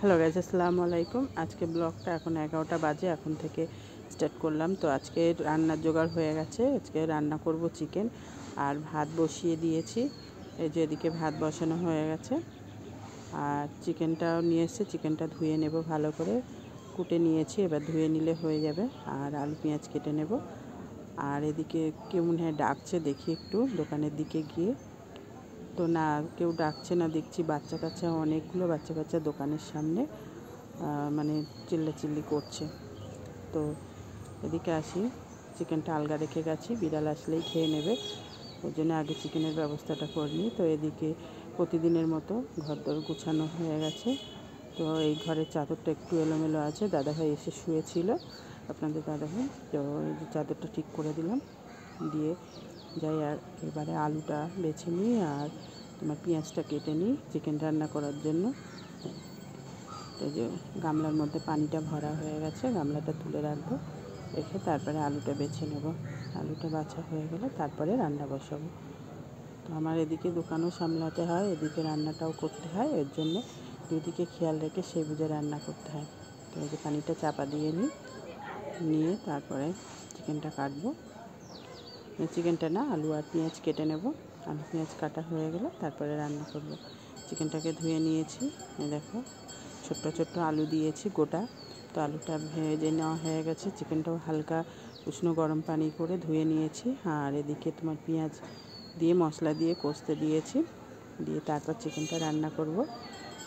Hello guys, আসসালামু আলাইকুম। আজকে ব্লগটা এখন 11টা বাজে, এখন থেকে স্টার্ট করলাম। তো আজকে রান্নার জোগাড় হয়ে গেছে। আজকে রান্না করব চিকেন, আর ভাত বসিয়ে দিয়েছি। এই যে এদিকে ভাত বসানো হয়ে গেছে, আর চিকেনটাও নিয়ে এসেছে। চিকেনটা ধুয়ে নেব, ভালো করে কুটে নিয়েছি, এবার ধুয়ে নিলে হয়ে যাবে। আর আলু পেঁয়াজ কেটে নেব। আর এদিকে কেউ মনে হয় ডাকছে, দেখি একটু দোকানের দিকে গিয়ে। তো না, কেউ ডাকছে না দেখছি। বাচ্চা কাচ্চা অনেকগুলো বাচ্চা কাচ্চা দোকানের সামনে মানে চিল্লাচিল্লি করছে। তো এদিকে আসি, চিকেনটা আলগা রেখে গেছি, বিড়াল আসলেই খেয়ে নেবে, ওই জন্য আগে চিকেনের ব্যবস্থাটা করিনি। তো এদিকে প্রতিদিনের মতো ঘরদোর গুছানো হয়ে গেছে। তো এই ঘরের চাদরটা একটু এলোমেলো আছে, দাদাভাই এসে শুয়েছিল, আপনাদের দাদাভাই। তো এই যে চাদরটা ঠিক করে দিলাম, দিয়ে যাই। আর এবারে আলুটা বেছে নিই, আর তোমার পেঁয়াজটা কেটে নিই চিকেন রান্না করার জন্য। তো যে গামলার মধ্যে পানিটা ভরা হয়ে গেছে, গামলাটা তুলে রাখবো, রেখে তারপরে আলুটা বেছে নেব। আলুটা বাছা হয়ে গেলে তারপরে রান্না বসাবো। তো আমার এদিকে দোকানও সামলাতে হয়, এদিকে রান্নাটাও করতে হয়, এর জন্য দুদিকে খেয়াল রেখে সেই বুঝে রান্না করতে হয়। তো এই যে পানিটা চাপা দিয়ে নিয়ে তারপরে চিকেনটা কাটবো। চিকেনটা না, আলু আর পেঁয়াজ কেটে নেব। আলু পেঁয়াজ কাটা হয়ে গেলে তারপরে রান্না করব। চিকেনটাকে ধুয়ে নিয়েছি, এই দেখো ছোট্ট ছোট্ট আলু দিয়েছি গোটা। তো আলুটা ভেজে নেওয়া হয়ে গেছে। চিকেনটাও হালকা উষ্ণ গরম পানি করে ধুয়ে নিয়েছি। আর এদিকে তোমার পেঁয়াজ দিয়ে মশলা দিয়ে কষতে দিয়েছি, দিয়ে তারপর চিকেনটা রান্না করব।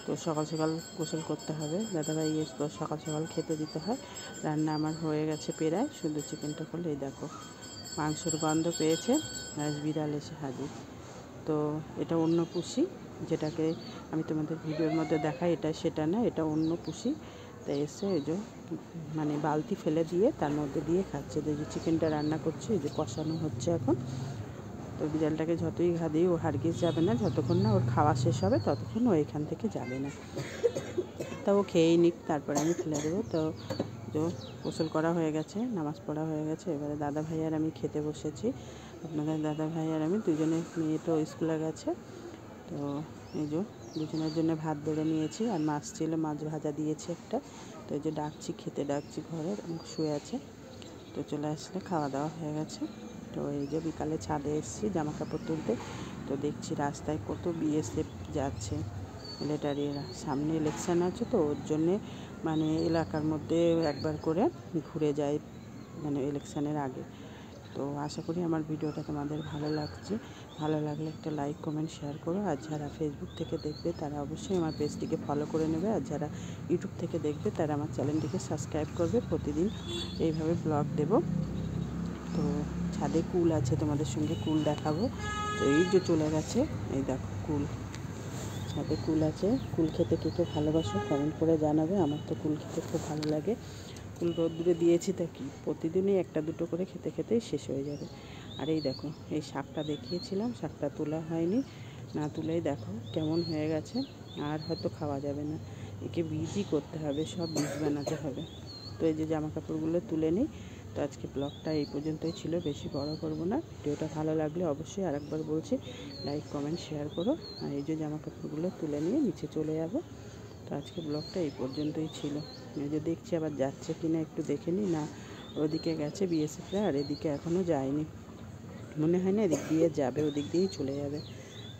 তো সকাল সকাল গোসল করতে হবে, দাদাভাই তো সকাল সকাল খেতে দিতে হয়। রান্না আমার হয়ে গেছে প্রায়, শুধু চিকেনটা করলে। এই দেখো মাংসর গন্ধ পেয়েছে, আজ বিড়াল এসে হাজির। তো এটা অন্য পুষি, যেটাকে আমি তোমাদের ভিডিওর মধ্যে দেখাই, এটা সেটা না, এটা অন্য পুষি। তাই এসে এই যে মানে বালতি ফেলে দিয়ে তার মধ্যে দিয়ে খাচ্ছে। এই যে চিকেনটা রান্না করছি, এই যে কষানো হচ্ছে এখন। তো বিড়ালটাকে যতই ঘা দিই ও হারগিজ যাবে না, যতক্ষণ না ওর খাওয়া শেষ হবে ততক্ষণ ও এখান থেকে যাবে না। তা ও খেয়েই নিক, তারপরে আমি ফেলে দেবো। তো গোসল করা হয়ে গেছে, নামাজ পড়া হয়ে গেছে। এবারে দাদা ভাই আর আমি খেতে বসেছি। আপনাদের দাদা ভাই আর আমি দুজনে, মেয়ে তো স্কুলে গেছে। তো এই যে দুজনের জন্য ভাত বেড়ে নিয়েছি, আর মাছ ছিল, মাছ ভাজা দিয়েছি একটা। তো এই যে ডাকছি, খেতে ডাকছি, ঘরে শুয়ে আছে। তো চলে আসলে খাওয়া দাওয়া হয়ে গেছে। তো এই যে বিকালে ছাদে এসেছি জামা কাপড় তুলতে। তো দেখছি রাস্তায় কত বিএসএফ যাচ্ছে, মিলিটারিরা। সামনে ইলেকশান আছে, তো ওর জন্যে মানে এলাকার মধ্যে একবার করে ঘুরে যায়, মানে ইলেকশানের আগে। তো আশা করি আমার ভিডিওটা তোমাদের ভালো লাগছে। ভালো লাগলে একটা লাইক কমেন্ট শেয়ার করো। আর যারা ফেসবুক থেকে দেখবে তারা অবশ্যই আমার পেজটিকে ফলো করে নেবে, আর যারা ইউটিউব থেকে দেখবে তারা আমার চ্যানেলটিকে সাবস্ক্রাইব করবে। প্রতিদিন এইভাবে ব্লগ দেব। তো ছাদে কুল আছে, তোমাদের সঙ্গে কুল দেখাবো। তো এই যে চলে গেছে, এই দেখো কুল, ছাদে কুল আছে। কুল খেতে কে কে ভালোবাসো কমেন্ট করে জানাবে। আমার তো কুল খেতে খুব ভালো লাগে। কুল রোদ্দুরে দিয়েছি, তা কি প্রতিদিনই একটা দুটো করে খেতে খেতেই শেষ হয়ে যাবে। আর এই দেখো, এই শাকটা দেখিয়েছিলাম, শাকটা তোলা হয়নি, না তুলেই দেখো কেমন হয়ে গেছে। আর হয়তো খাওয়া যাবে না, একে বীজই করতে হবে, সব বীজ বানাতে হবে। তো এই যে জামা কাপড়গুলো তুলে নিই। তো আজকে ব্লগটা এই পর্যন্তই ছিল, বেশি বড় করব না। ভিডিওটা ভালো লাগলে অবশ্যই আরেকবার বলছি লাইক কমেন্ট শেয়ার করো। আর এই যে জামা কাপড়গুলো তুলে নিয়ে নিচে চলে যাব। তো আজকে ব্লগটা এই পর্যন্তই ছিল। এই যে দেখছি আবার যাচ্ছে কি না একটু দেখে নিই। না, ওদিকে গেছে বিএসএফরা, আর এদিকে এখনও যায়নি, মনে হয় না এদিক দিয়ে যাবে, ওদিক দিয়েই চলে যাবে।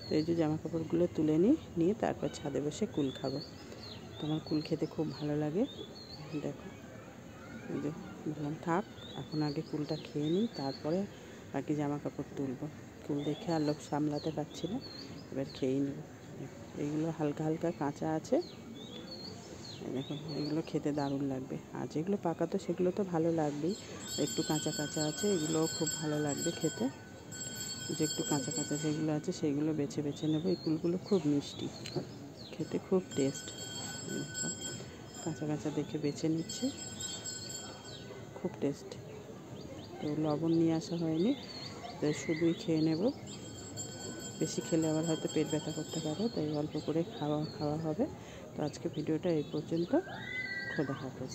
তো এই যে জামা কাপড়গুলো তুলে নিয়ে তারপর ছাদে বসে কুল খাবো। তোমার কুল খেতে খুব ভালো লাগে। দেখো এই যে বললাম থাক, এখন আগে কুলটা খেয়ে নিই, তারপরে বাকি জামা কাপড় তুলবো। কুল দেখে আর লোক সামলাতে পারছি না, এবার খেয়েই নেব। এইগুলো হালকা হালকা কাঁচা আছে, দেখো এগুলো খেতে দারুণ লাগবে। আর যেগুলো পাকা তো সেগুলো তো ভালো লাগবেই, একটু কাঁচা কাঁচা আছে, এগুলোও খুব ভালো লাগবে খেতে। যে একটু কাঁচা কাঁচা যেগুলো আছে সেগুলো বেছে বেছে নেবো। এই কুলগুলো খুব মিষ্টি, খেতে খুব টেস্ট। দেখো কাঁচা কাঁচা দেখে বেছে নিচ্ছি, খুব টেস্ট। তো লবণ নিয়ে আসা হয়নি, তাই শুধুই খেয়ে নেব। বেশি খেলে আবার হয়তো পেট ব্যথা করতে পারে, তাই অল্প করে খাওয়া হবে। তো আজকে ভিডিওটা এই পর্যন্ত, খোদা হাফেজ।